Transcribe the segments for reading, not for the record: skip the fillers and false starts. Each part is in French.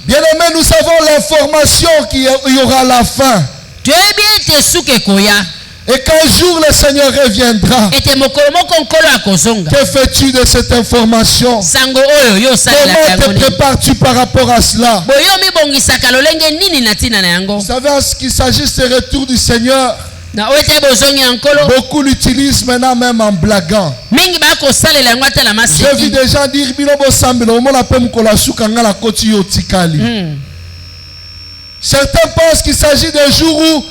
Bien-aimés, nous avons l'information qu'il y aura la fin. Et qu'un jour le Seigneur reviendra. Que fais-tu de cette information? Comment te prépares-tu par rapport à cela? Vous savez, en ce qui s'agit de ce retour du Seigneur, beaucoup l'utilisent maintenant même en blaguant. Je vis des gens dire certains pensent qu'il s'agit d'un jour où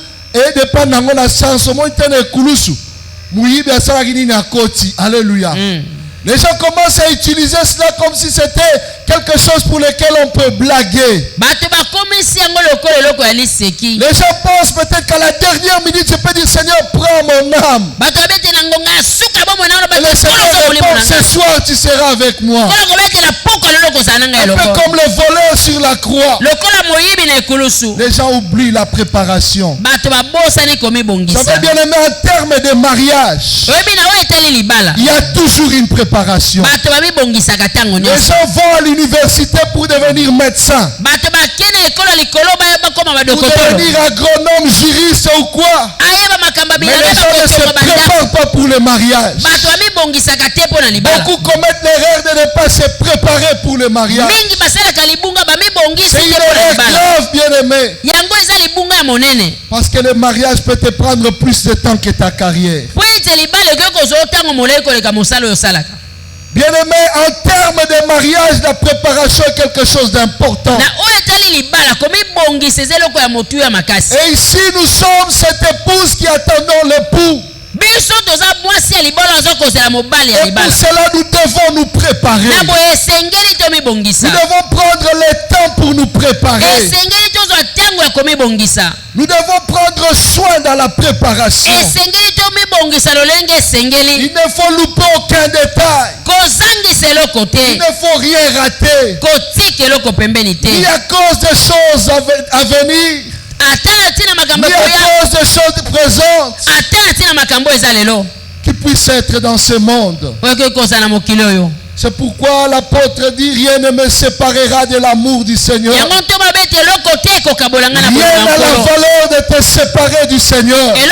alléluia. Les gens commencent à utiliser cela comme si c'était quelque chose pour lequel on peut blaguer. Les gens pensent peut-être qu'à la dernière minute, je peux dire Seigneur, prends mon âme. Et le Seigneur répond, ce soir tu seras avec moi. Un peu comme le voleur sur la croix. Les gens oublient la préparation. Vous savez bien aimé, en termes de mariage, il y a toujours une préparation. Les gens vont à l'université pour devenir médecin, pour devenir agronome, juriste ou quoi. Mais les gens ne se préparent pas pour le mariage. Beaucoup commettent l'erreur de ne pas se préparer pour le mariage. C'est une erreur grave, bien-aimé. Parce que le mariage peut te prendre plus de temps que ta carrière. Bien-aimé, en termes de mariage, la préparation est quelque chose d'important. Et ici, nous sommes cette épouse qui attendons l'époux. Et pour cela, nous devons nous préparer. Nous devons prendre le temps pour nous préparer. Nous devons prendre soin dans la préparation. Il ne faut louper aucun détail. Il ne faut rien rater. Ni à cause des choses à venir, ni à cause des choses présentes qui puissent être dans ce monde. C'est pourquoi l'apôtre dit rien ne me séparera de l'amour du Seigneur. Rien n'a la valeur de te séparer du Seigneur. Rien ne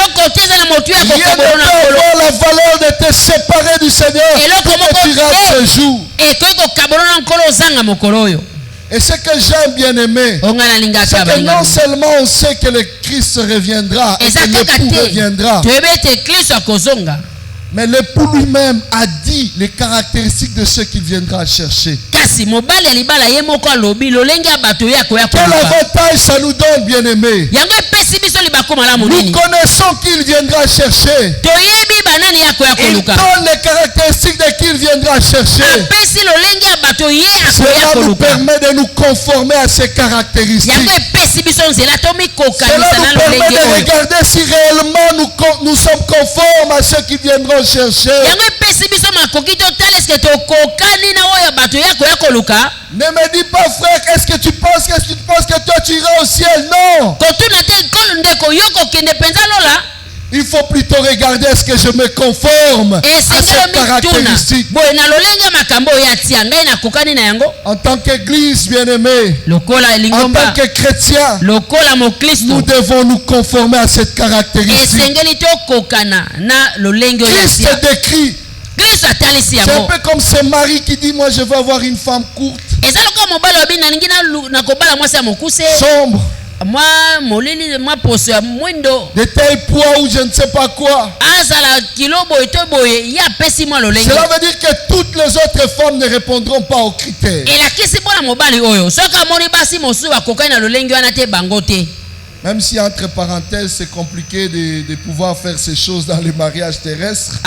peut avoir la valeur de te séparer du Seigneur pour que tu rates ce jour. Et ce que j'aime bien aimer, c'est que non seulement on sait que le Christ reviendra et que l'époux reviendra, mais l'époux lui-même a dit les caractéristiques de ceux qu'il viendra chercher. Quel avantage ça nous donne, bien aimé? Nous connaissons qu'il viendra chercher. Il donne les caractéristiques de qui il viendra chercher. Cela nous permet de nous conformer à ces caractéristiques. Cela nous permet de regarder si réellement nous sommes conformes à ceux qui viendront chercher. Ne me dis pas, frère, est-ce que tu penses que toi tu iras au ciel? Non. Il faut plutôt regarder est-ce que je me conforme à cette caractéristique. En tant qu'église bien-aimée, en tant que chrétien, nous devons nous conformer à cette caractéristique. Christ décrit. C'est un peu comme ce mari qui dit moi je veux avoir une femme courte, sombre, de tel poids ou je ne sais pas quoi. Cela veut dire que toutes les autres femmes ne répondront pas aux critères. Même si entre parenthèses c'est compliqué de pouvoir faire ces choses dans les mariages terrestres.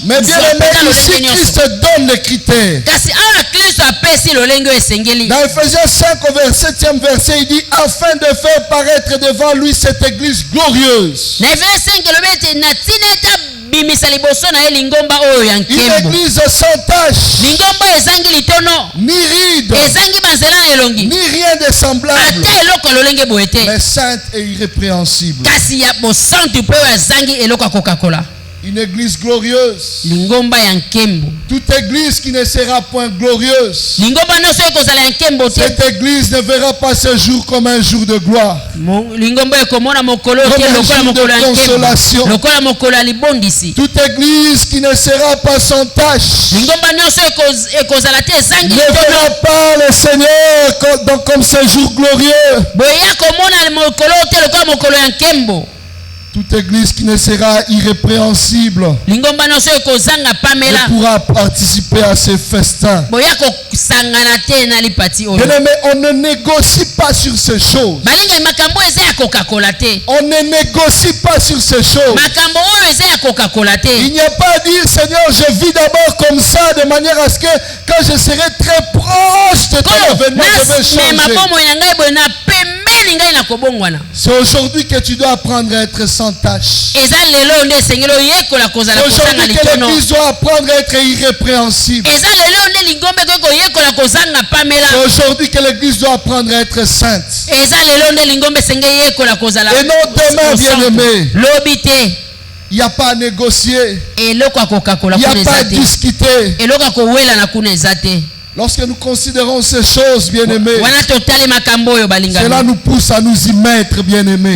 Mais bien aimé, ici Christ donne les critères. Dans Ephésiens 5 au 7e verset, il dit afin de faire paraître devant lui cette église glorieuse. Une église sans tache, ni ride, ni rien de semblable, mais sainte et irrépréhensible. Une église glorieuse. Lingomba ya nkembo. Toute église qui ne sera point glorieuse. Lingomba no so kozala ya nkembo te. Cette église ne verra pas ce jour comme un jour de gloire. Lingomba ekomona mokolo te lokola mokolo ya nkembo. Lokola mokolo ya libondisi. Toute église qui ne sera pas sans tache. Lingomba nyonso ekozala te ezangi ne verra pas le Seigneur comme ce jour glorieux. Boya komona mokolo te lokola mokolo ya nkembo. Toute église qui ne sera irrépréhensible ne pourra participer à ces festins. Bien-aimé, on ne négocie pas sur ces choses. On ne négocie pas sur ces choses. Il n'y a pas à dire, Seigneur, je vis d'abord comme ça, de manière à ce que quand je serai très proche de ton avènement, je vais changer. C'est aujourd'hui que tu dois apprendre à être sans tâche. Aujourd'hui que l'église doit apprendre à être irrépréhensible. C'est aujourd'hui que l'église doit apprendre à être sainte. Et non demain, bien-aimé. Il n'y a pas à négocier. Il n'y a pas à discuter. Lorsque nous considérons ces choses, bien-aimés, cela nous pousse à nous y mettre, bien-aimés,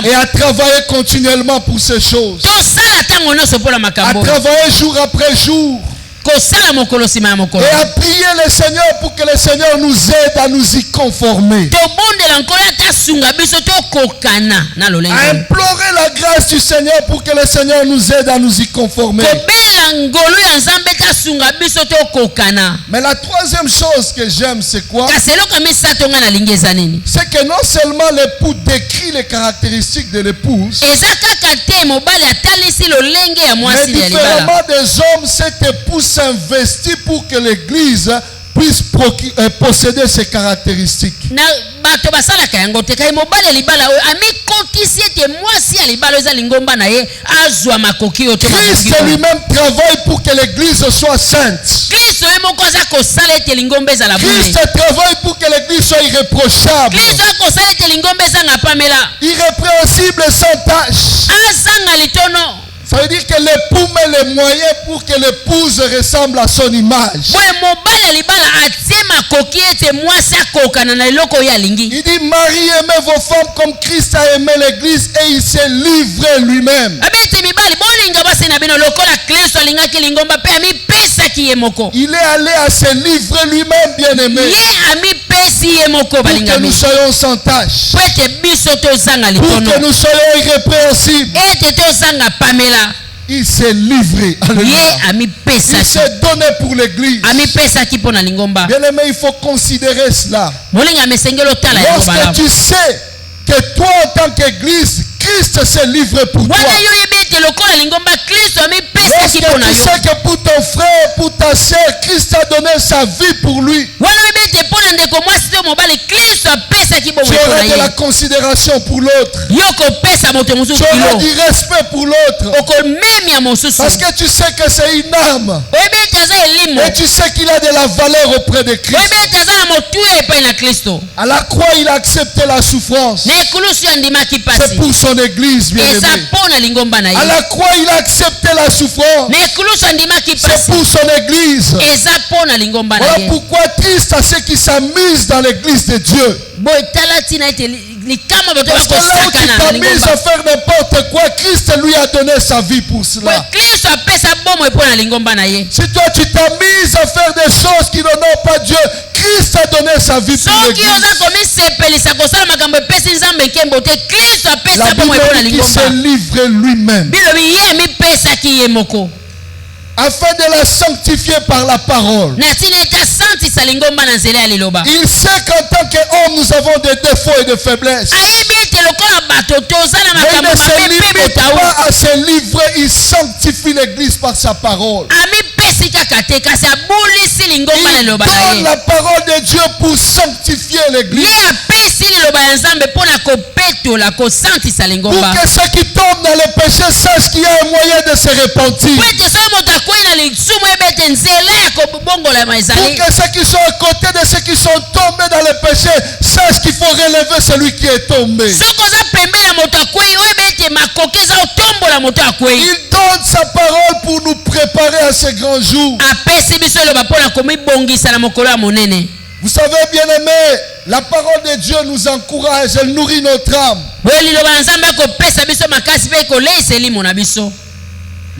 et à travailler continuellement pour ces choses, à travailler jour après jour, et à prier le Seigneur pour que le Seigneur nous aide à nous y conformer. À implorer la grâce du Seigneur pour que le Seigneur nous aide à nous y conformer. Mais la troisième chose que j'aime, c'est quoi? C'est que non seulement l'époux décrit les caractéristiques de l'épouse, mais différemment des hommes, cet époux s'investit pour que l'église puisse posséder ces caractéristiques. Christ lui-même travaille pour que l'église soit sainte. Christ travaille pour que l'église soit irréprochable, irrépréhensible et sans tâche. Ça veut dire que l'époux met les moyens pour que l'épouse ressemble à son image. Il dit, Marie, aimez vos femmes comme Christ a aimé l'église et il s'est livré lui-même. Il est allé à se livrer lui-même, bien-aimé, pour que nous soyons sans tâche, pour que nous soyons irrépréhensibles. Il s'est livré. Il s'est donné pour l'église. Bien-aimé, il faut considérer cela. Lorsque tu sais que toi, en tant qu'église, Christ s'est livré pour toi. Lorsque tu sais que pour ton frère, pour ta soeur, Christ a donné sa vie pour lui, tu auras de la considération pour l'autre. Tu auras du respect pour l'autre. Parce que tu sais que c'est une âme. Et tu sais qu'il a de la valeur auprès de Christ. À la croix, il a accepté la souffrance. C'est pour son église, bien-aimé. À la croix, il a accepté la souffrance. C'est pour son église. Voilà pourquoi triste à ceux qui s'amusent dans l'église de Dieu. Parce que là où tu t'amuses à faire n'importe quoi, Christ lui a donné sa vie pour cela. Si toi tu t'amuses à faire des choses qui n'honorent pas Dieu, Christ a donné sa vie pour l'église. La Bible dit qu'il s'est livré lui-même afin de la sanctifier par la parole. Il sait qu'en tant qu'homme, nous avons des défauts et des faiblesses. Mais il ne se limite pas à se livrer, il sanctifie l'église par sa parole. Il donne la parole de Dieu pour sanctifier l'église. Pour que ceux qui tombent dans le péché sachent qu'il y a un moyen de se repentir. Pour que ceux qui sont à côté de ceux qui sont tombés dans le péché sachent qu'il faut relever celui qui est tombé. donne sa parole pour nous préparer à ce grand jour. Vous savez, bien aimé, la parole de Dieu nous encourage, elle nourrit notre âme.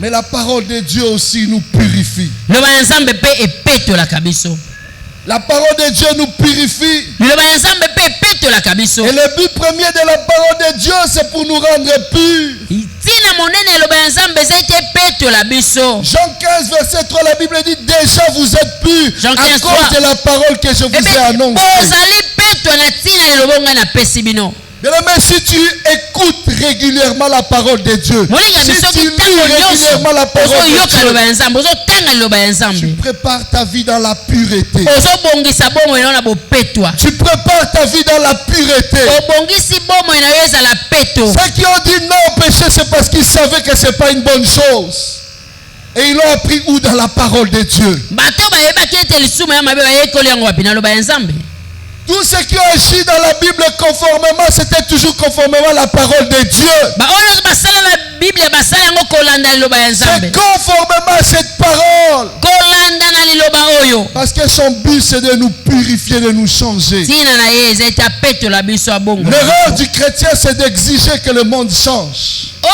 Mais la parole de Dieu aussi nous purifie. La parole de Dieu nous purifie. Et le but premier de la parole de Dieu, c'est pour nous rendre purs. Jean 15, verset 3, la Bible dit déjà vous êtes purs à cause de la parole que je vous ai annoncée. Bien aimé, si tu écoutes régulièrement la parole de Dieu, si tu lis régulièrement la parole de Dieu, tu prépares ta vie dans la pureté. Tu prépares ta vie dans la pureté. Ceux qui ont dit non au péché, c'est parce qu'ils savaient que ce n'est pas une bonne chose. Et ils l'ont appris où? Dans la parole de Dieu. Tous ceux qui ont agi dans la Bible conformément, c'était toujours conformément à la parole de Dieu. C'est conformément à cette parole. Parce que son but, c'est de nous purifier, de nous changer. L'erreur du chrétien, c'est d'exiger que le monde change. Mais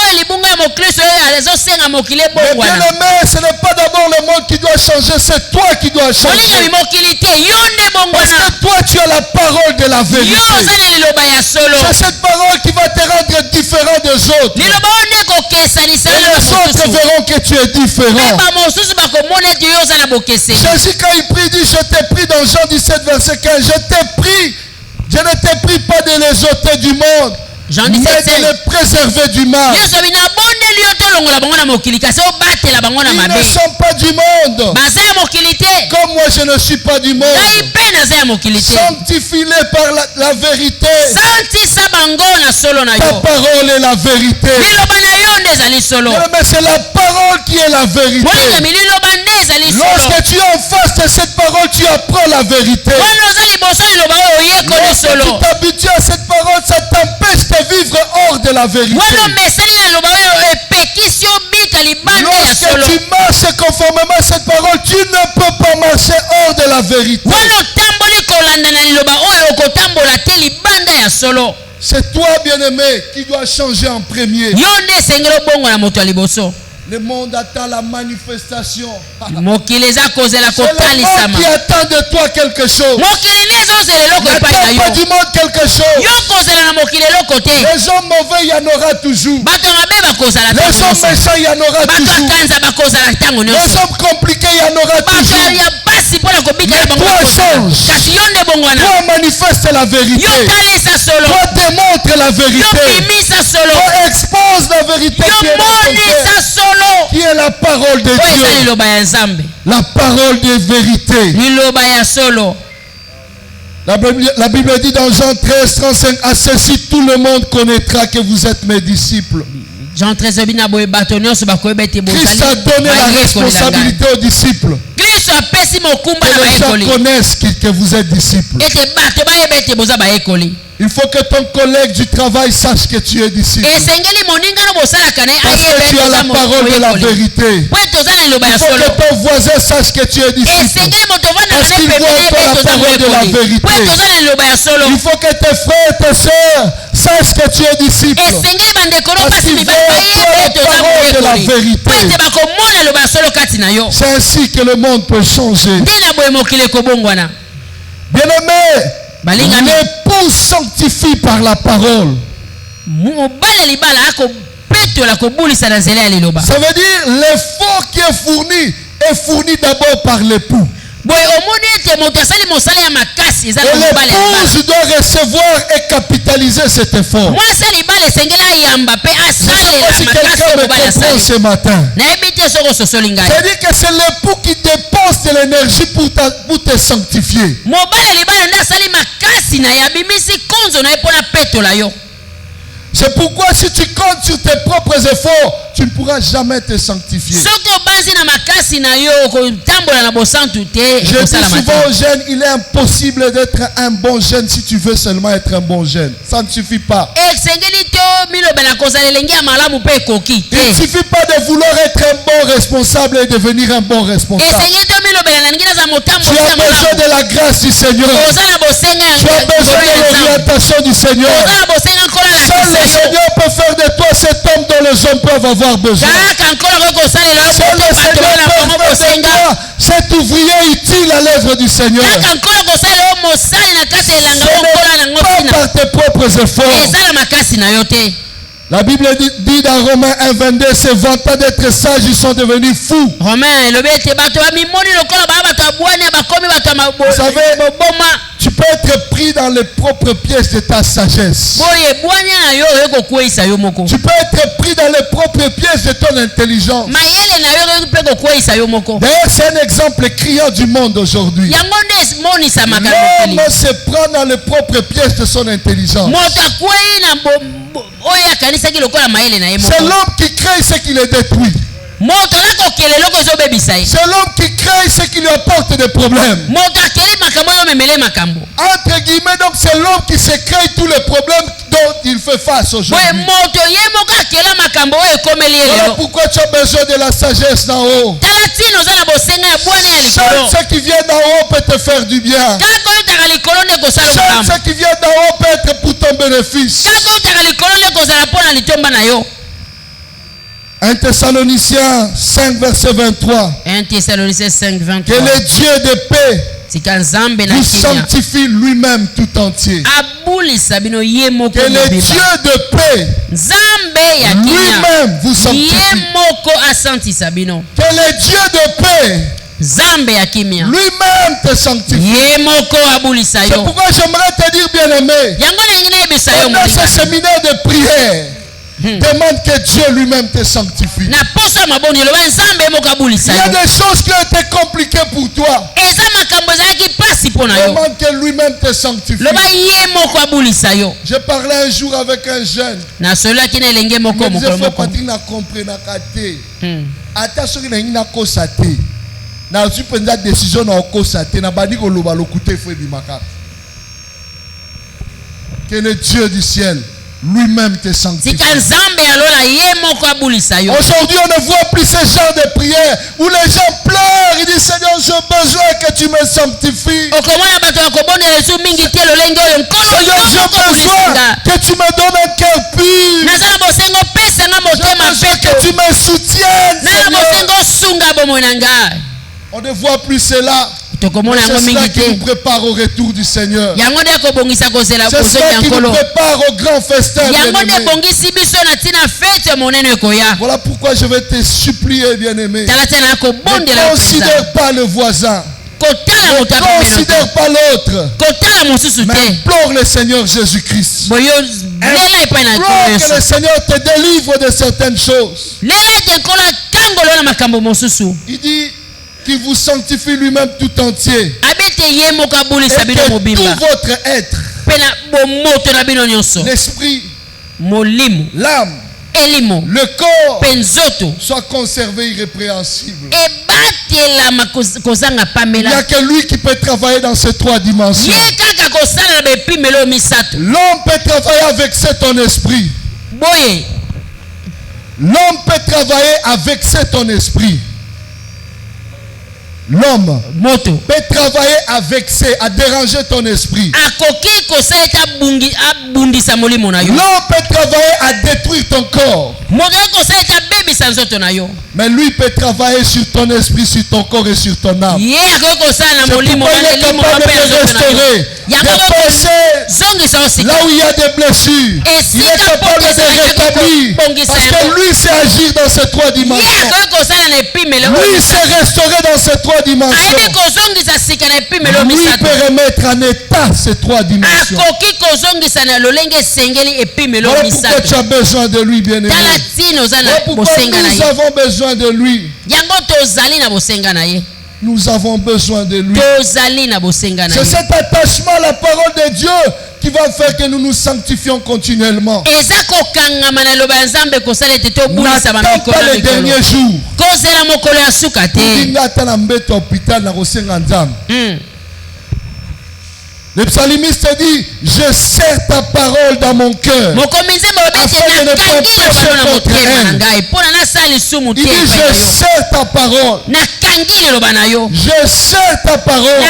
bien aimé, ce n'est pas d'abord le monde qui doit changer, c'est toi qui dois changer. Parce que toi, tu as la parole de la vérité. C'est cette parole qui va te rendre différent des autres. Et les autres verront que tu es différent. Jésus, quand il prie, dit, je t'ai pris dans Jean 17, verset 15. Je ne t'ai pris pas de les ôter du monde, mais de les préserver du mal. Ils ne sont pas du monde. Comme moi je ne suis pas du monde. Sanctifie-les par la vérité. Ta parole est la vérité. Mais c'est la parole qui est la vérité. Lorsque tu es en face de cette parole, tu apprends la vérité. Lorsque tu t'habitues à cette parole, ça t'empêche de vivre hors de la vérité. Lorsque tu marches conformément à cette parole, tu ne peux pas marcher hors de la vérité. C'est toi, bien-aimé, qui dois changer en premier. Le monde attend la manifestation. C'est le monde qui attend de toi quelque chose. N'attends pas du monde quelque chose. Les hommes mauvais, il y en aura toujours. Les hommes méchants, il y en aura toujours. Les hommes compliqués, il y en aura toujours. Mais toi change. Toi manifeste la vérité. Toi démontre la vérité. Toi expose la vérité qui est la parole de Dieu. La parole de vérité. La Bible dit dans Jean 13, 35, à ceci tout le monde connaîtra que vous êtes mes disciples. Christ a donné la responsabilité aux disciples. Que les gens connaissent que vous êtes disciples. Il faut que ton collègue du travail sache que tu es disciple. Parce que tu as la parole de la vérité. Il faut que ton voisin sache que tu es disciple. Parce qu'il voit la parole de la vérité. Il faut que tes frères et tes sœurs sachent que tu es disciple. Parce qu'ils voient la parole de la vérité. C'est ainsi que le monde peut changer. Bien-aimé, l'épouse sanctifie par la parole. Ça veut dire l'effort qui est fourni d'abord par l'époux. Et l'épouse doit recevoir et capitaliser cet effort. Je ne sais pas si quelqu'un me comprend ce matin. C'est-à-dire que c'est l'époux qui dépense de l'énergie pour te sanctifier. C'est pourquoi si tu comptes sur tes propres efforts, tu ne pourras jamais te sanctifier. Je dis souvent aux jeunes, il est impossible d'être un bon jeune si tu veux seulement être un bon jeune. Ça ne suffit pas. Il suffit pas de vouloir être un bon responsable et devenir un bon responsable. Tu as besoin de la grâce du Seigneur. Tu as besoin de l'orientation du Seigneur. Seul le Seigneur peut faire de toi cet homme dont les hommes peuvent avoir besoin. Seul le Seigneur peut faire de toi cet ouvrier utile à l'œuvre du Seigneur. Ce n'est pas par tes propres efforts. La Bible dit dans Romains 1:22, ces vantants d'être sages, ils sont devenus fous. Vous savez, tu peux être pris dans les propres pièges de ta sagesse. Tu peux être pris dans les propres pièges de ton intelligence. D'ailleurs, c'est un exemple criant du monde aujourd'hui. L'homme se prend dans les propres pièges de son intelligence. C'est l'homme qui crée ce qui le détruit. C'est l'homme qui crée ce qui lui apporte des problèmes. Entre guillemets, donc c'est l'homme qui se crée tous les problèmes dont il fait face aujourd'hui. Voilà pourquoi tu as besoin de la sagesse d'en haut. Seul ce qui vient d'en haut peut te faire du bien. Seul ce qui vient d'en haut peut être pour ton bénéfice. 1 Thessaloniciens 5 verset 23. 1 Thessaloniciens 5 23. Que le Dieu de paix vous sanctifie lui-même tout entier. Que le Dieu de paix lui-même vous sanctifie. Que le Dieu de paix lui-même te sanctifie. C'est pourquoi j'aimerais te dire, bien-aimé, pendant ce séminaire de prière, demande que Dieu lui-même te sanctifie. Il y a des choses qui ont été compliquées pour toi. Demande que lui-même te sanctifie. Je parlais un jour avec un jeune. Il me disait, faut pas dire comprendre kate. Ata soki na ngina kosate. Na su penza décision na kosate na bandi ko loba lokute fo bimaka. Que le Dieu du ciel lui-même te sanctifie. Aujourd'hui, on ne voit plus ce genre de prière où les gens pleurent. Ils disent, Seigneur, j'ai besoin que tu me sanctifies. Seigneur, j'ai besoin que tu me donnes un cœur pur. J'ai besoin que tu me soutiennes, Seigneur. On ne voit plus cela. C'est cela qui nous prépare au retour du Seigneur. C'est cela qui nous prépare au grand festin. Voilà pourquoi je vais te supplier, bien-aimé. Ne considère pas le voisin. Ne considère pas l'autre. Mais implore le Seigneur Jésus-Christ. Implore que le Seigneur te délivre de certaines choses. Il dit qui vous sanctifie lui-même tout entier. Et que tout votre être, l'esprit, l'âme, le corps soit conservé irrépréhensible. Il n'y a que lui qui peut travailler dans ces trois dimensions. L'homme peut travailler avec ton esprit. L'homme peut travailler avec ton esprit. L'homme peut travailler avec à déranger ton esprit. L'homme peut travailler à détruire ton corps. Mais lui peut travailler sur ton esprit, sur ton corps et sur ton âme. C'est pourquoi il est capable de restaurer, de penser là où il y a des blessures. Il est capable de rétablir. Parce que lui sait agir dans ces trois dimensions. Lui sait restaurer dans ces trois dimensions. Lui peut remettre en état ces trois dimensions. Voilà pourquoi tu as besoin de lui, bien-aimé. Voilà pourquoi nous avons besoin de lui. Nous avons besoin de lui. C'est cet attachement à la parole de Dieu qui va faire que nous nous sanctifions continuellement. N'attends pas les derniers jours. Le psalimiste dit, je serre ta parole dans mon cœur. Afin de ne pas pécher contre elle. Il dit, je serre ta parole. Je serre ta parole.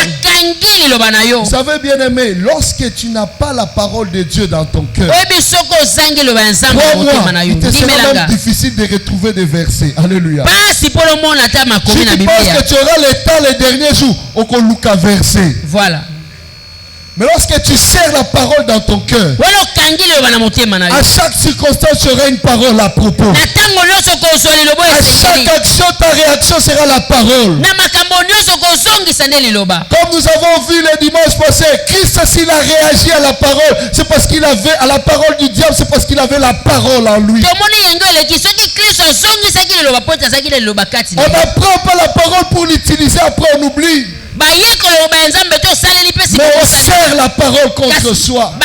Vous savez, bien aimé, lorsque tu n'as pas la parole de Dieu dans ton cœur, il te sera même difficile de retrouver des versets. Alléluia. Si tu penses que tu auras le temps les derniers jours, on va verser. Voilà. Mais lorsque tu serres la parole dans ton cœur, à chaque circonstance, tu auras une parole à propos. À chaque action, ta réaction sera la parole. Comme nous avons vu le dimanche passé, Christ, s'il a réagi à la parole, c'est parce qu'il avait, à la parole du diable, c'est parce qu'il avait la parole en lui. On n'apprend pas la parole pour l'utiliser, après on oublie. Mais on serre la parole contre soi. Où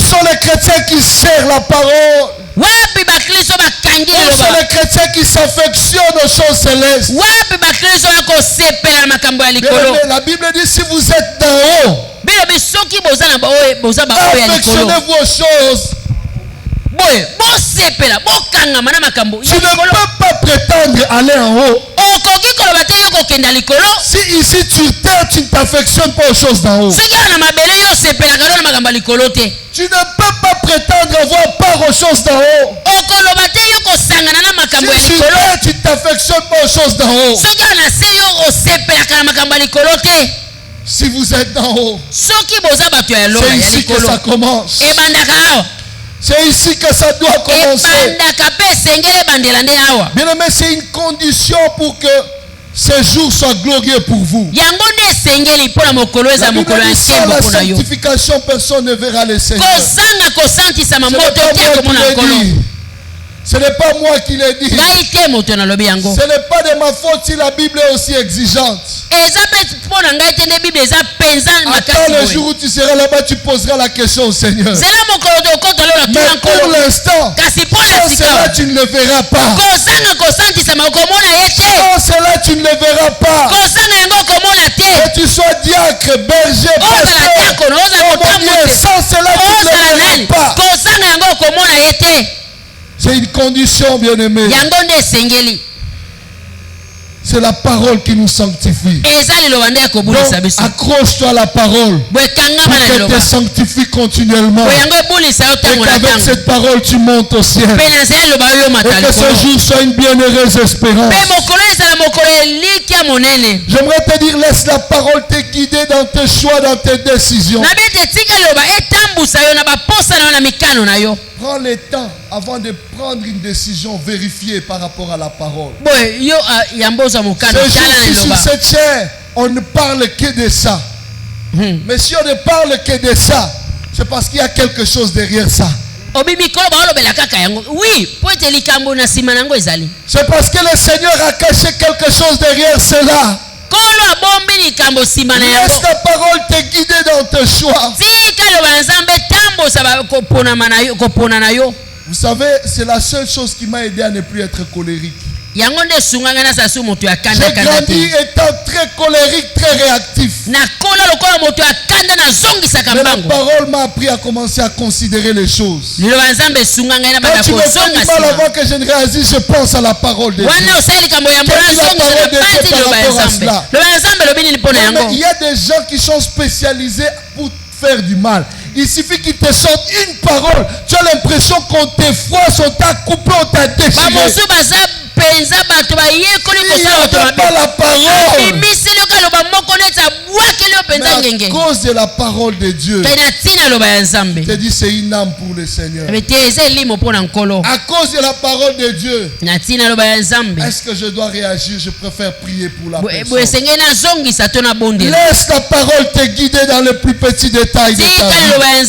sont les chrétiens qui serrent la parole? Où sont les chrétiens qui s'affectionnent aux choses célestes? La Bible dit, si vous êtes d'en haut, affectionnez-vous aux choses. Tu ne peux pas prétendre aller en haut. Si ici sur terre tu ne t'affectionnes pas aux choses d'en haut, tu ne peux pas prétendre avoir part aux choses d'en haut. Si sur terre tu ne t'affectionnes pas aux choses d'en haut, si vous êtes d'en haut, c'est ici que ça commence. C'est ici que ça doit commencer. Bien aimé, c'est une condition pour que ce jour soit glorieux pour vous. La Bible dit, sans la sanctification, personne ne verra le Seigneur. Ce n'est pas moi qui l'ai dit. Ce n'est pas de ma faute si la Bible est aussi exigeante. Attends le jour où tu seras là-bas, tu poseras la question au Seigneur. Mais pour l'instant, sans cela tu ne le verras pas. Sans cela tu ne le verras pas. Que tu sois diacre, berger, pasteur, sans cela tu ne le verras pas. C'est une condition, bien-aimé. C'est la parole qui nous sanctifie. Donc, accroche-toi à la parole pour qu'elle te sanctifie continuellement. Et qu'avec cette parole, tu montes au ciel. Et que ce jour soit une bienheureuse espérance. J'aimerais te dire, laisse la parole te guider dans tes choix, dans tes décisions. Prends le temps avant de prendre une décision vérifiée par rapport à la parole. Sur cette chair, on ne parle que de ça. Mais si on ne parle que de ça, c'est parce qu'il y a quelque chose derrière ça. C'est parce que le Seigneur a caché quelque chose derrière cela. Laisse ta parole te guider dans tes choix. Vous savez, c'est la seule chose qui m'a aidé à ne plus être colérique. J'ai grandi étant très colérique, très réactif. Mais la parole m'a appris à commencer à considérer les choses. Quand tu me fais du mal avant que je ne réagisse, je pense à la parole de Dieu. Il y a des gens qui sont spécialisés pour faire du mal. Il suffit qu'ils te sortent une parole. Tu as l'impression qu'on te froisse, on t'a coupé, on t'a déchiré. Il n'y a pas la parole. Mais à cause de la parole de Dieu, je te dis c'est une âme pour le Seigneur. À cause de la parole de Dieu, est-ce que je dois réagir? Je préfère prier pour la personne. Laisse la parole te guider dans les plus petits détails de ta vie. Laisse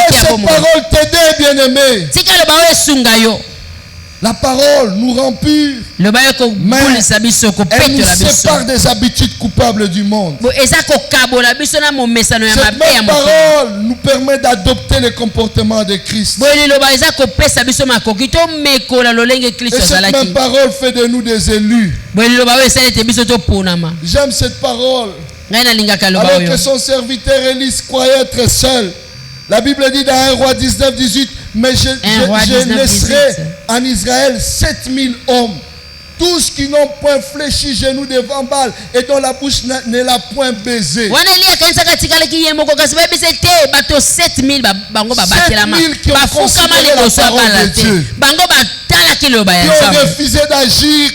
cette parole t'aider, bien-aimé. La parole nous rend purs, mais elle nous sépare des habitudes coupables du monde. Cette même parole nous permet d'adopter le comportement de Christ. Et cette même parole fait de nous des élus. J'aime cette parole. Alors que son serviteur Élise croyait être seul. La Bible dit dans 1 Roi 19, 18, mais je laisserai en Israël 7000 hommes, tous qui n'ont point fléchi genou devant Baal et dont la bouche ne l'a point baisé. 7000 qui ont considéré la parole de Dieu, qui ont refusé d'agir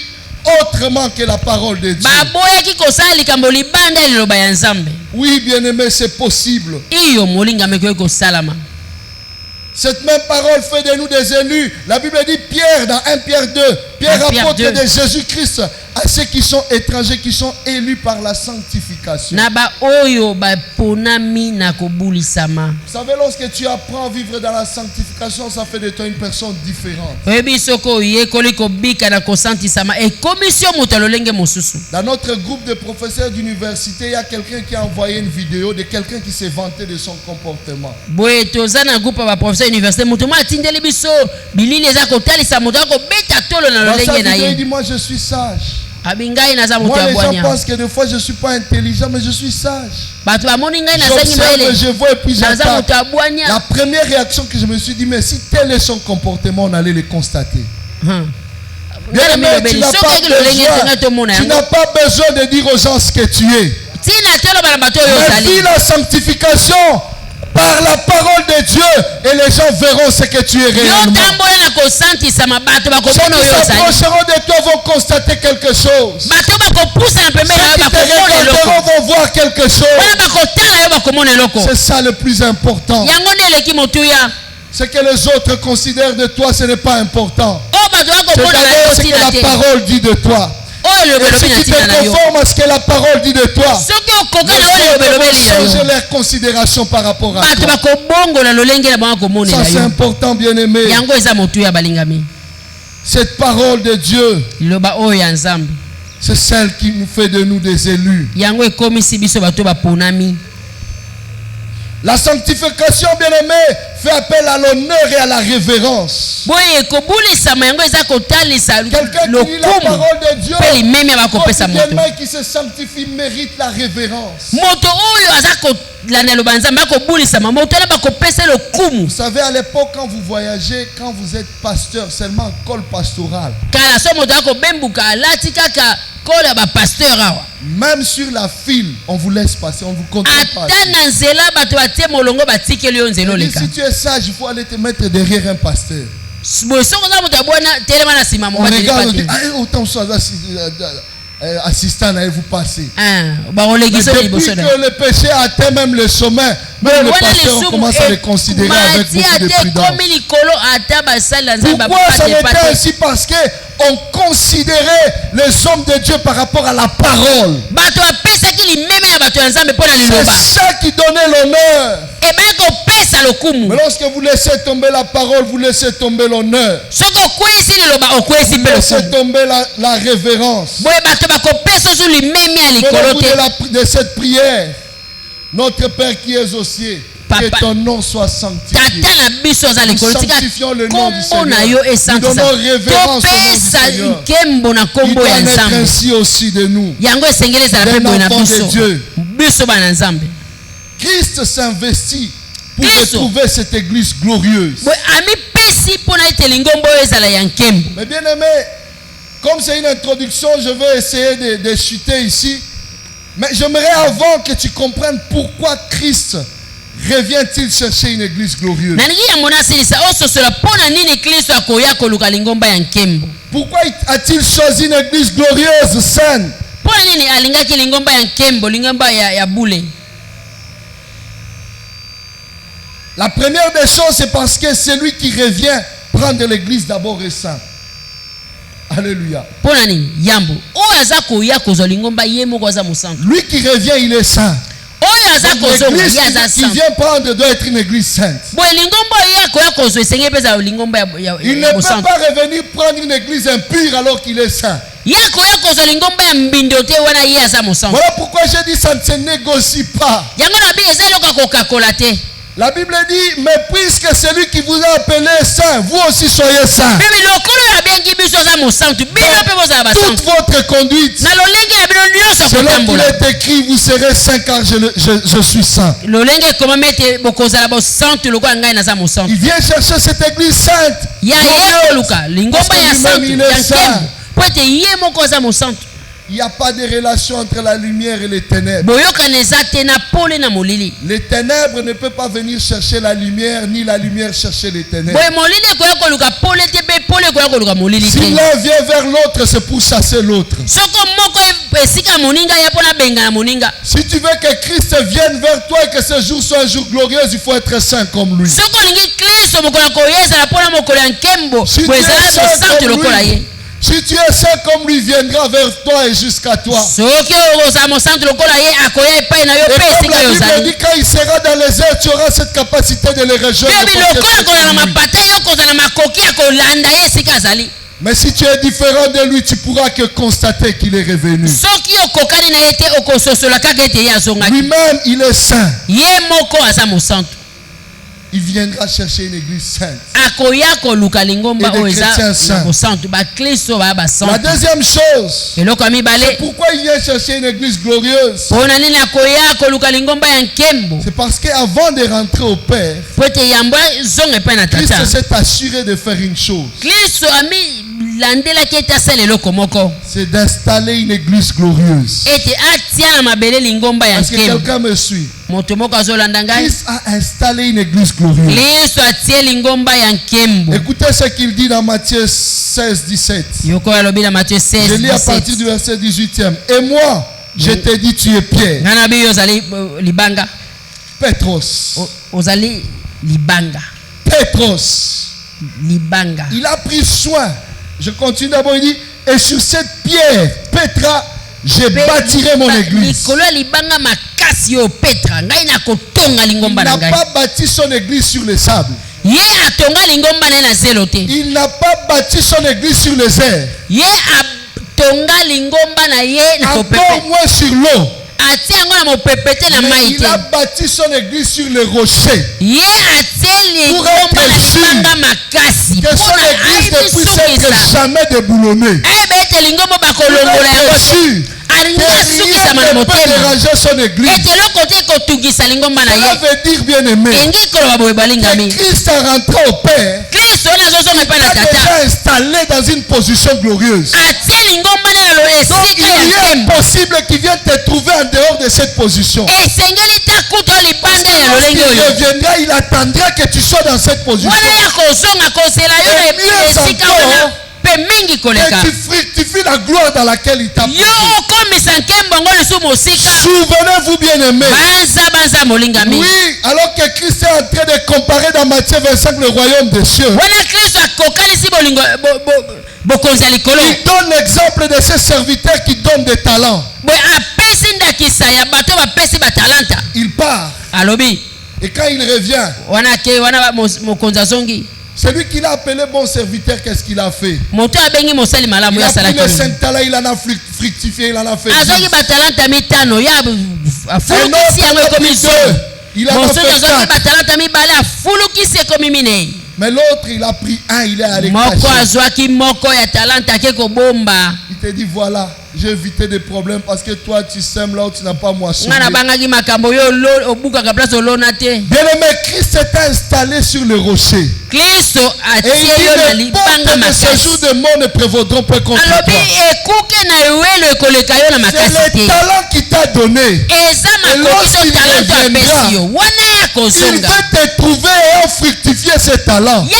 autrement que la parole de Dieu. Oui, bien-aimé, c'est possible. Cette même parole fait de nous des élus. La Bible dit Pierre dans 1 Pierre 2. Pierre apôtre de Jésus-Christ à ceux qui sont étrangers, qui sont élus par la sanctification. Vous savez, lorsque tu apprends à vivre dans la sanctification, ça fait de toi une personne différente. Dans notre groupe de professeurs d'université, il y a quelqu'un qui a envoyé une vidéo de quelqu'un qui s'est vanté de son comportement. Il dit, moi je suis sage. Moi les gens pensent que des fois je ne suis pas intelligent, mais je suis sage. J'observe, je vois et puis j'attaque. La première réaction que je me suis dit, mais si tel est son comportement, on allait le constater. Bien aimé, tu n'as pas besoin de dire aux gens ce que tu es. Mais vis la sanctification par la parole de Dieu et les gens verront ce que tu es réellement. Ceux qui s'approcheront de toi vont constater quelque chose. Ceux qui te regarderont vont voir quelque chose. C'est ça le plus important. Ce que les autres considèrent de toi, ce n'est pas important. C'est d'abord ce que la parole dit de toi. Et si tu te conformes à ce que la parole dit de toi, changer leur considération par rapport à toi. Ça c'est important, bien aimé. Cette parole de Dieu, c'est celle qui nous fait de nous des élus. La sanctification, bien aimé, fait appel à l'honneur et à la révérence. Quelqu'un qui lit la parole de Dieu, quotidiennement qui se sanctifie, mérite la révérence. Vous savez, à l'époque, quand vous voyagez, quand vous êtes pasteur, seulement col pastoral. Même sur la file, on vous laisse passer, on vous contrôle pas. Si tu es sage, il faut aller te mettre derrière un pasteur. On regarde, on dit, autant assistant, vous passez. Depuis que le péché atteint même le sommet, même le pasteur, on commence à le considérer avec beaucoup de prudence. Pourquoi ça n'était ainsi? Parce qu'on considérait les hommes de Dieu par rapport à la parole. C'est ça qui donnait l'honneur. Mais lorsque vous laissez tomber la parole, vous laissez tomber l'honneur. Vous laissez tomber la révérence. Au bout de cette prière, notre Père qui es aux cieux, que ton nom soit sanctifié. Nous sanctifions le nom du Seigneur. Nous donnons révérence au nom du Seigneur. Il doit être ainsi aussi de nous. Des enfants de Dieu. Christ s'investit pour retrouver cette église glorieuse. Mais bien aimé, comme c'est une introduction, je vais essayer de chuter ici. Mais j'aimerais avant que tu comprennes pourquoi Christ revient-il chercher une église glorieuse. Pourquoi a-t-il choisi une église glorieuse, saine? La première des choses, c'est parce que celui qui revient prendre l'église d'abord est saint. Alléluia. Lui qui revient, il est saint. L'église qui vient prendre doit être une église sainte. Il ne peut pas revenir prendre une église impure alors qu'il est saint. Voilà pourquoi j'ai dit ça ne se négocie pas. La Bible dit, mais puisque celui qui vous a appelé saint, vous aussi soyez saint. Toute votre conduite, Selon qu'il est écrit, vous serez saints car je suis saint. Il vient chercher cette église sainte. Il est saint. Il n'y a pas de relation entre la lumière et les ténèbres. Les ténèbres ne peuvent pas venir chercher la lumière, ni la lumière chercher les ténèbres. Si l'un vient vers l'autre, c'est pour chasser l'autre. Si tu veux que Christ vienne vers toi et que ce jour soit un jour glorieux, il faut être saint comme lui. Si tu es saint comme lui, il viendra vers toi et jusqu'à toi. Et comme la Bible dit, quand il sera dans les airs, tu auras cette capacité de les rejoindre. Mais si tu es différent de lui, tu pourras que constater qu'il est revenu. Lui-même, il est saint. Il viendra chercher une église sainte. Et des chrétiens saints. La deuxième chose, c'est pourquoi il vient chercher une église glorieuse. C'est parce qu'avant de rentrer au Père, Christ s'est assuré de faire une chose. C'est d'installer une église glorieuse. Est-ce que quelqu'un me suit? Christ a installé une église glorieuse. Écoutez ce qu'il dit dans Matthieu 16, 17. Je lis à partir du verset 18e. Et moi, je te dis, tu es Pierre. Petros. Petros. Il a pris soin. Je continue d'abord, il dit, et sur cette pierre, Petra, je bâtirai mon église. Il n'a pas bâti son église sur le sable. Il n'a pas bâti son église sur les airs. Encore moins sur l'eau. Mais il a bâti son église sur les rochers. Pour être sûr que son église ne puisse être jamais déboulonnée. Pour être sûr ne peut déranger son église. Cela veut dire, bien aimé, que Christ est rentré au Père. Il est déjà installé dans une position glorieuse. Donc il est possible qu'il vienne te trouver en dehors de cette position. Lorsqu'il reviendra, il attendra que tu sois dans cette position. Et mieux encore, que tu fructifies la gloire dans laquelle il t'a mis. Souvenez-vous, bien aimé. Oui, alors que Christ est en train de comparer dans Matthieu 25 le royaume des cieux. Il donne l'exemple de ces serviteurs qui donnent des talents. Il part. Et quand il revient, celui qui l'a appelé bon serviteur, qu'est-ce qu'il a fait? Il a pris les 5 talents, il en a fructifié, il en a fait 10. Un autre a pris 2, il en a fait 4. Mais l'autre, il a pris 1, il est allé cacher. Il te dit, voilà, j'ai évité des problèmes parce que toi, tu sèmes là où tu n'as pas moissonné. Bien-aimé, Christ est installé sur le rocher. Et il dit, les portes de ce jour de mort ne prévaudront pas contre toi. C'est le talent qu'il t'a donné. Et lorsqu'il reviendra, il veut te trouver et fructifier ses talents. Et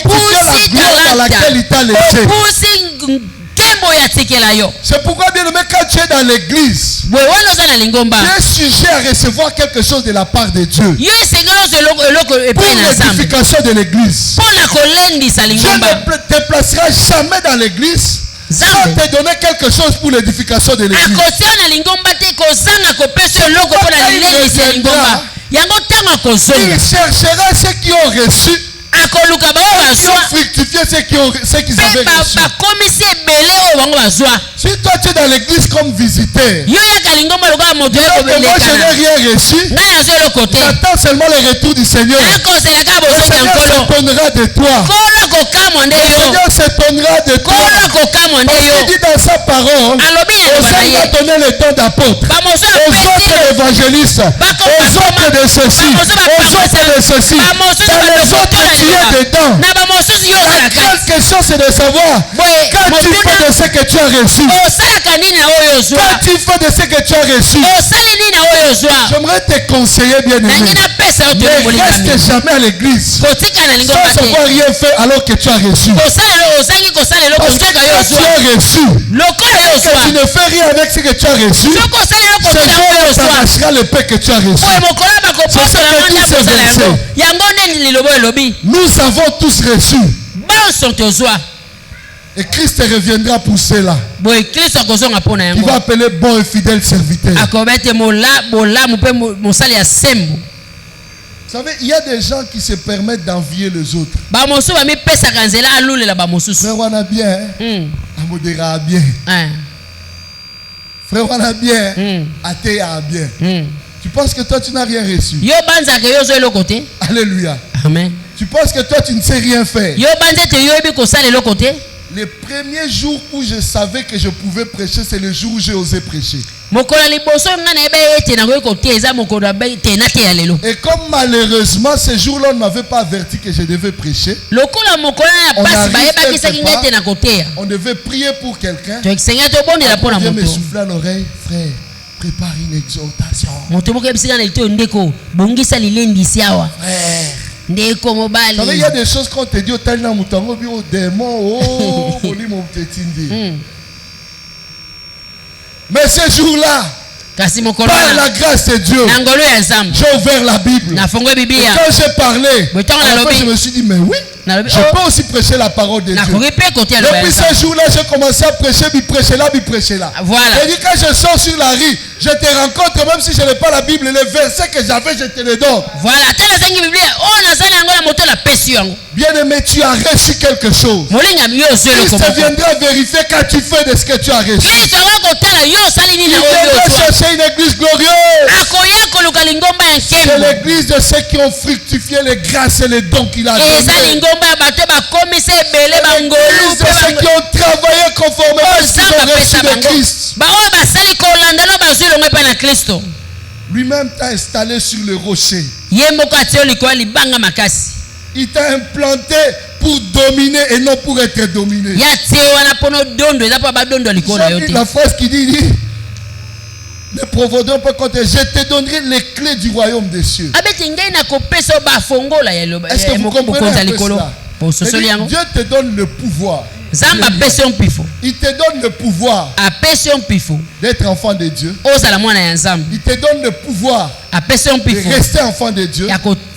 fructifier la gloire dans laquelle il t'a laissé. C'est pourquoi, bien aimé, quand tu es dans l'église, tu es sujet à recevoir quelque chose de la part de Dieu. Pour l'édification de l'église. Dieu ne te placera jamais dans l'église sans te donner quelque chose pour l'édification de l'église. Il cherchera ceux qui ont reçu. Qui ont fructifié ceux qu'ils avaient reçu. Si toi tu es dans l'église comme visiteur, moi je n'ai rien reçu, j'attends seulement le retour du Seigneur. Le Seigneur s'étonnera de toi. Seigneur s'étonnera de toi. Il dit dans sa parole, aux hommes il a donné le temps d'apôtre, aux autres l'évangéliste, aux autres de ceci, aux autres de ceci. Dans les autres tu es dedans. La seule question c'est de savoir quand tu fais de ce que tu as reçu. Quand tu fais de ce que tu as reçu. J'aimerais te conseiller bien aimé. Ne reste jamais à l'église sans avoir rien fait alors que tu as reçu. Parce que tu as reçu. Que tu ne fais rien avec ce que tu as reçu. Ce jour t'arrachera le pain que tu as reçu. C'est ce que dit ce verset. Nous avons tous reçu. Et Christ reviendra pour cela. Il va appeler bon et fidèle serviteur. Vous savez, il y a des gens qui se permettent d'envier les autres. Frère, on a bien. Amodera a bien. Frère, on a bien. Athée a bien. Tu penses que toi, tu n'as rien reçu. Alléluia. Amen. Tu penses que toi, tu ne sais rien faire. Le premier jour où je savais que je pouvais prêcher, c'est le jour où j'ai osé prêcher. Et comme malheureusement, ce jour-là, on ne m'avait pas averti que je devais prêcher, on devait prier pour quelqu'un. On vient me souffler à l'oreille, frère, prépare une exhortation. Frère. Il y a des choses qu'on te dit au démon. Mais ce jour-là, par la grâce de Dieu, j'ai ouvert la Bible. Et quand j'ai parlé, je me suis dit, mais oui, je peux aussi prêcher la parole de Dieu. Depuis ce jour-là, j'ai commencé à prêcher, prêcher là. Et dit, quand je sors sur la rue, je te rencontre, même si je n'ai pas la Bible, les versets que j'avais, je te les donne. Bien-aimé, tu as reçu quelque chose. Christ viendra vérifier quand tu fais de ce que tu as reçu. Il viendra chercher une église glorieuse. C'est l'église de ceux qui ont fructifié les grâces et les dons qu'il a donnés. L'église de ceux qui ont travaillé conformément à ce qu'ils ont reçu de Christ. Lui-même t'a installé sur le rocher. Il t'a implanté pour dominer et non pour être dominé. La phrase qui dit ne provoquons pas contre, je te donnerai les clés du royaume des cieux. Est-ce que vous comprenez un peu cela? Dieu te donne le pouvoir. Il te donne le pouvoir d'être enfant de Dieu. Il te donne le pouvoir de rester enfant de Dieu. Il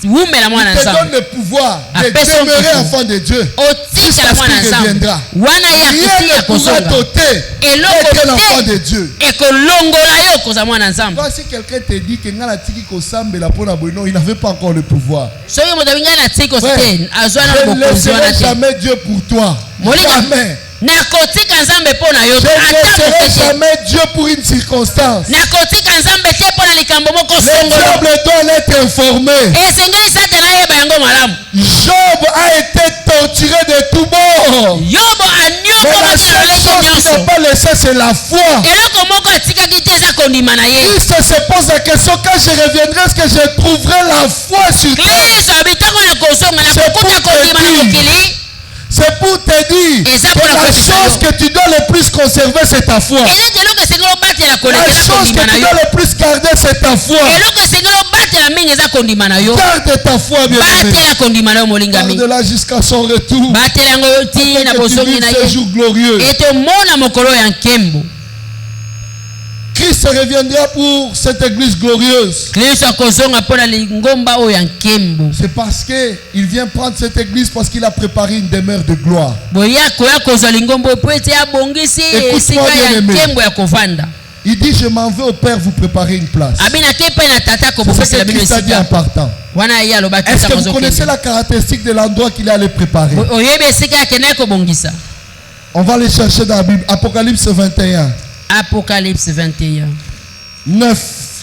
te donne le pouvoir de demeurer enfant de Dieu jusqu'à ce qu'il reviendra. Rien ne pourra t'ôter d'être l'enfant de Dieu. Toi, si quelqu'un te dit que il n'avait pas encore le pouvoir, je ne laisserai jamais Dieu pour toi. Jamais. Je ne laisserai jamais Dieu pour une circonstance. Le diable doit être informé. Job a été torturé de tout bord. Mais la seule chose qui n'a pas laissé, c'est la foi. Christ se pose la question, quand je reviendrai, est-ce que je trouverai la foi sur terre? C'est pour te dire que la chose que tu dois le plus conserver, c'est ta foi. La chose que tu dois le plus garder, c'est ta foi. Garde ta foi, bien-aimé. Garde-la jusqu'à son retour. Que tu vives ce jour glorieux. Christ reviendra pour cette église glorieuse. C'est parce qu'il vient prendre cette église parce qu'il a préparé une demeure de gloire. Écoute-moi, bien-aimé. Il dit, je m'en vais au Père vous préparer une place. C'est ce que Christ a dit en partant. Est-ce que vous connaissez la caractéristique de l'endroit qu'il allait préparer? On va les chercher dans la Bible. Apocalypse 21. Apocalypse 21. 9.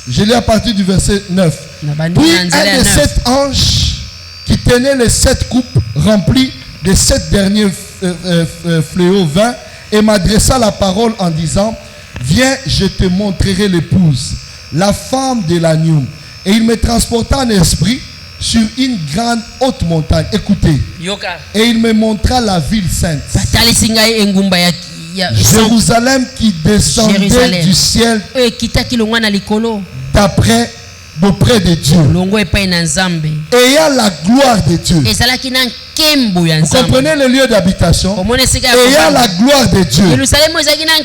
Je lis à partir du verset 9. Puis un des 7 anges qui tenait les 7 coupes remplies de 7 derniers fléaux vint et m'adressa la parole en disant, viens, je te montrerai l'épouse, la femme de l'agneau. Et il me transporta en esprit sur une grande haute montagne. Écoutez. Et il me montra la ville sainte, Jérusalem, qui descendait du ciel d'auprès de Dieu, ayant la gloire de Dieu. Vous comprenez le lieu d'habitation? Ayant la gloire de Dieu.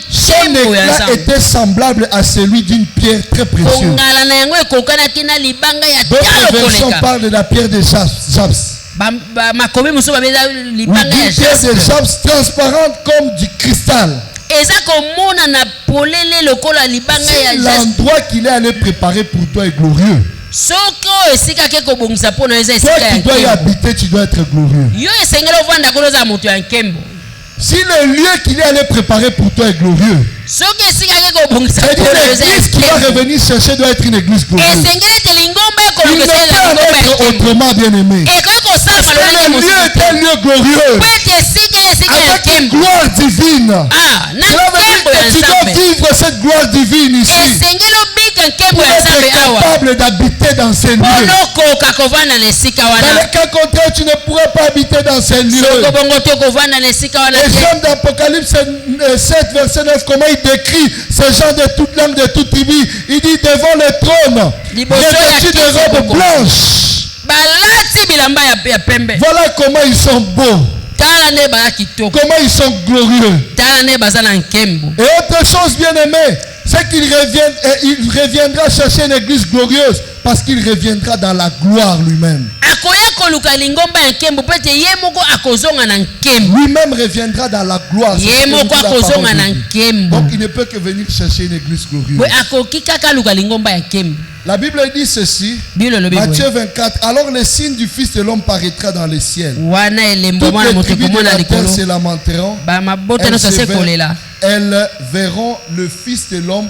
Son éclat était semblable à celui d'une pierre très précieuse. D'autres versions parlent de la pierre de jaspe. Une pierre de jaspe transparente comme du cristal. C'est l'endroit qu'il est allé préparer pour toi est glorieux. Toi qui dois y habiter, tu dois être glorieux. Si le lieu qu'il est allé préparer pour toi est glorieux, c'est-à-dire l'église qui va revenir chercher doit être une église glorieuse. Il ne peut en être autrement, bien aimé. Parce que le lieu est un lieu glorieux, avec une gloire divine. Cela veut dire que tu dois vivre cette gloire divine ici pour être capable d'habiter dans ces lieux. Dans le cas contraire, tu ne pourras pas habiter dans ces lieux. Et Jean d'Apocalypse 7, verset 9, comment il décrit ces gens de toute langue, de toute tribu. Il dit devant le trône, revêtus de robes blanches. Voilà comment ils sont beaux. Comment ils sont glorieux. Et autre chose, bien aimé, c'est qu'il reviendra chercher une église glorieuse parce qu'il reviendra dans la gloire lui-même. Lui-même reviendra dans la gloire. Donc il ne peut que venir chercher une église glorieuse. La Bible dit ceci, Matthieu 24, alors le signe du Fils de l'homme paraîtra dans le ciel. Toutes les tribus de la terre se lamenteront. Elles verront le Fils de l'homme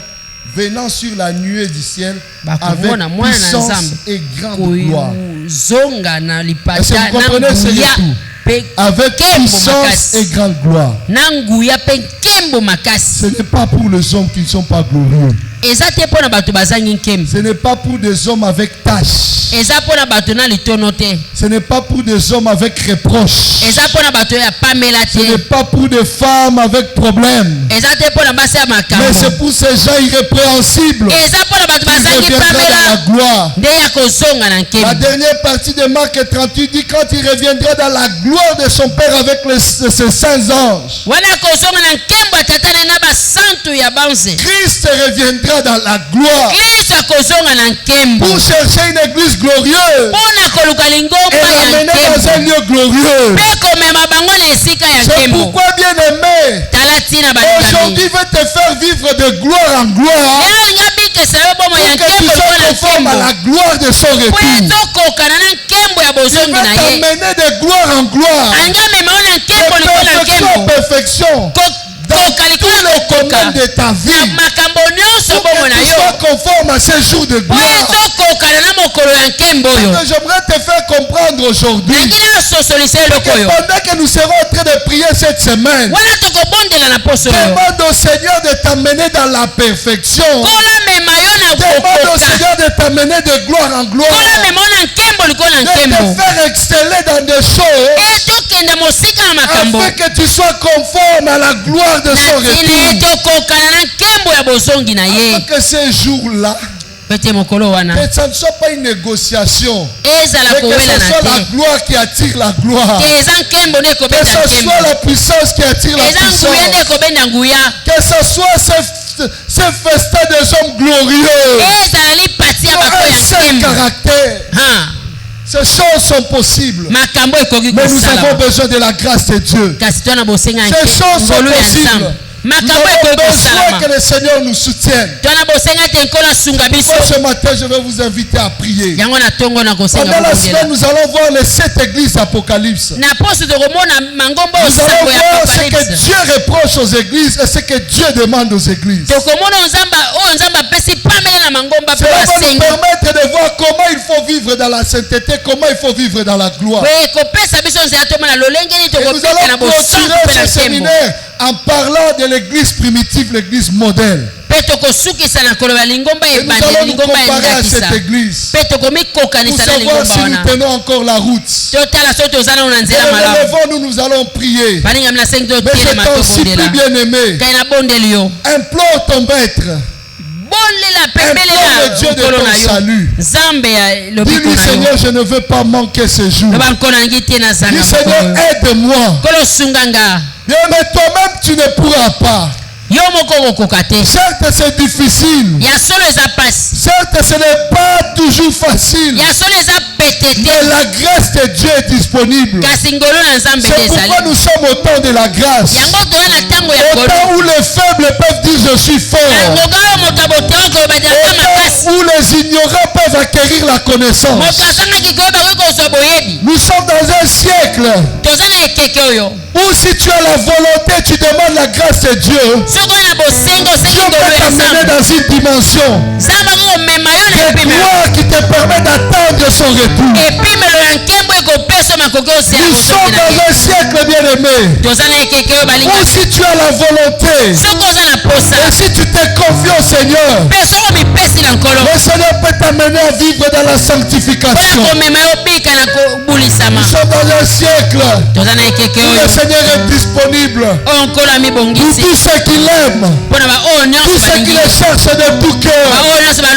venant sur la nuée du ciel avec puissance et grande gloire. Est-ce que vous comprenez ce tout? Avec puissance et grande gloire. Ce n'est pas pour les hommes qui ne sont pas glorieux. Ce n'est pas pour des hommes avec tâches. Ce n'est pas pour des hommes avec reproches. Ce n'est pas pour des femmes avec problèmes. Mais c'est pour ces gens irrépréhensibles qui reviendront dans la gloire. La dernière partie de Marc 38 dit quand il reviendra dans la gloire de son Père avec ses saints anges. Christ reviendra dans la gloire pour chercher une église glorieuse et l'amener dans un lieu glorieux. C'est pourquoi, bien aimé, aujourd'hui veut te faire vivre de gloire en gloire pour que tu sois conforme à la gloire de son retour. Il veut t'amener de gloire en gloire, de perfection en perfection, dans tous les domaines de ta vie, pour que tu sois conforme à ce jour de gloire. J'aimerais te faire comprendre aujourd'hui que pendant que nous serons en train de prier cette semaine, demande au Seigneur de t'amener dans la perfection. Demande au Seigneur de t'amener de gloire en gloire, de te faire exceller dans des choses afin que tu sois conforme à la gloire de son retour. Afin que ces jours-là, que ça ne soit pas une négociation, mais que ce soit la gloire qui attire la gloire, que ce soit la puissance qui attire la puissance, que ce soit ce festin des hommes glorieux, un seul caractère. Ces choses sont possibles, mais nous avons besoin de la grâce de Dieu. Ces choses sont possibles, Nous avons besoin que le Seigneur nous soutienne. Ce matin, je vais vous inviter à prier. Pendant la semaine, nous allons voir les 7 églises d'Apocalypse. Nous allons voir ce que Dieu reproche aux églises et ce que Dieu demande aux églises. Cela va nous permettre de voir comment il faut vivre dans la sainteté, comment il faut vivre dans la gloire. Et nous allons clôturer ce séminaire en parlant de l'église primitive, l'église modèle. Et nous allons nous comparer à cette église pour savoir si nous tenons encore la route. Relevons-nous, nous allons prier. Mais je t'en supplie, bien-aimé, implore ton maître. Implore le Dieu de ton salut. Dis-lui, Seigneur, je ne veux pas manquer ce jour. Dis, Seigneur, aide-moi. Mais toi-même, tu ne pourras pas. Certes, c'est difficile. Certes, ce n'est pas toujours facile. Mais la grâce de Dieu est disponible. C'est pourquoi nous sommes au temps de la grâce. Au temps où les faibles peuvent dire je suis fort. Au temps où les ignorants peuvent acquérir la connaissance. Nous sommes dans un siècle où si tu as la volonté, tu demandes la grâce de Dieu. Dieu peut t'amener dans une dimension de gloire qui te permet d'attendre son retour. Nous sommes dans un siècle bien-aimé où si tu as la volonté et si tu te confies au Seigneur, le Seigneur peut t'amener à vivre dans la sanctification. Nous sommes dans un siècle où le Seigneur est disponible pour tous ceux qui l'aiment, tous ceux qui le cherchent de tout cœur.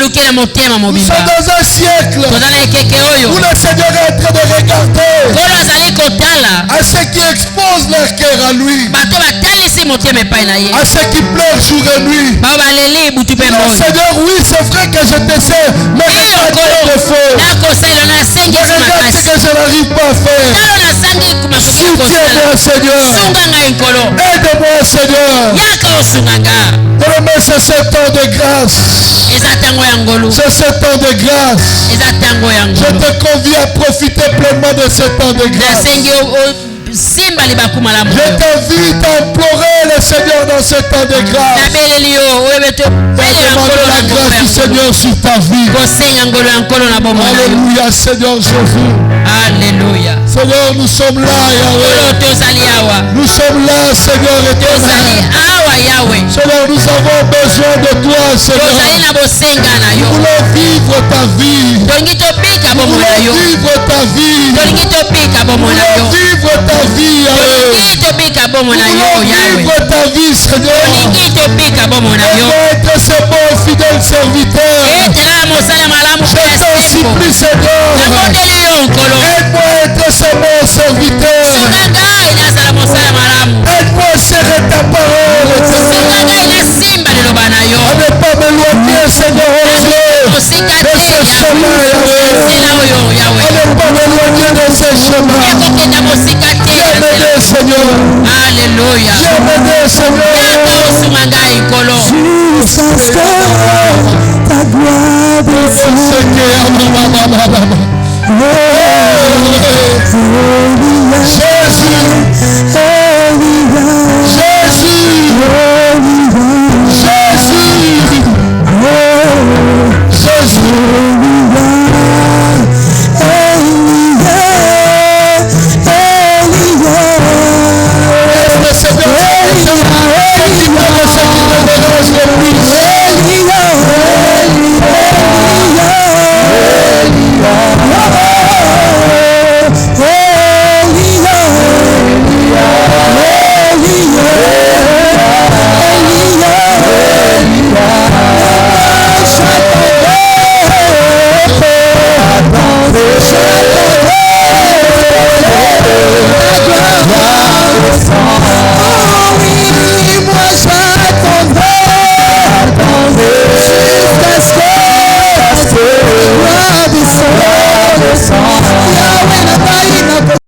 Nous sommes dans un siècle où le Seigneur est en train de regarder à ceux qui exposent leur cœur à lui, à ceux qui pleurent jour et nuit. Seigneur, oui, c'est vrai que je te sais, mais regarde tes défauts. Regarde ce que je n'arrive pas à faire. Soutiens-moi, Seigneur. Aide-moi, Seigneur. Mais c'est ce temps de grâce. C'est ce temps de grâce. Je te convie à profiter pleinement de ce temps de grâce. Je t'invite à implorer le Seigneur dans ce temps de grâce. Et demander la grâce du Seigneur sur ta vie. Alléluia, Seigneur Jésus. Alléluia. Seigneur, nous sommes là, Yahweh. Nous sommes là, Seigneur éternel. Seigneur, nous avons besoin de toi, Seigneur. Nous voulons vivre ta vie. Nous voulons vivre ta vie. Nous voulons vivre ta vie, Yahweh. Nous voulons vivre ta vie, Seigneur. Aide-moi à être ce bon fidèle serviteur. Je t'en supplie, Seigneur. Aide-moi à être ce bon serviteur. Aide-moi à serrer ta parole. À ne pas m'éloigner, Seigneur, de ce chemin, Yahweh. À ne pas m'éloigner de ce chemin. Viens m'aider, Seigneur. Alléluia. Viens m'aider, Seigneur. Jusqu'à ta gloire Jésus.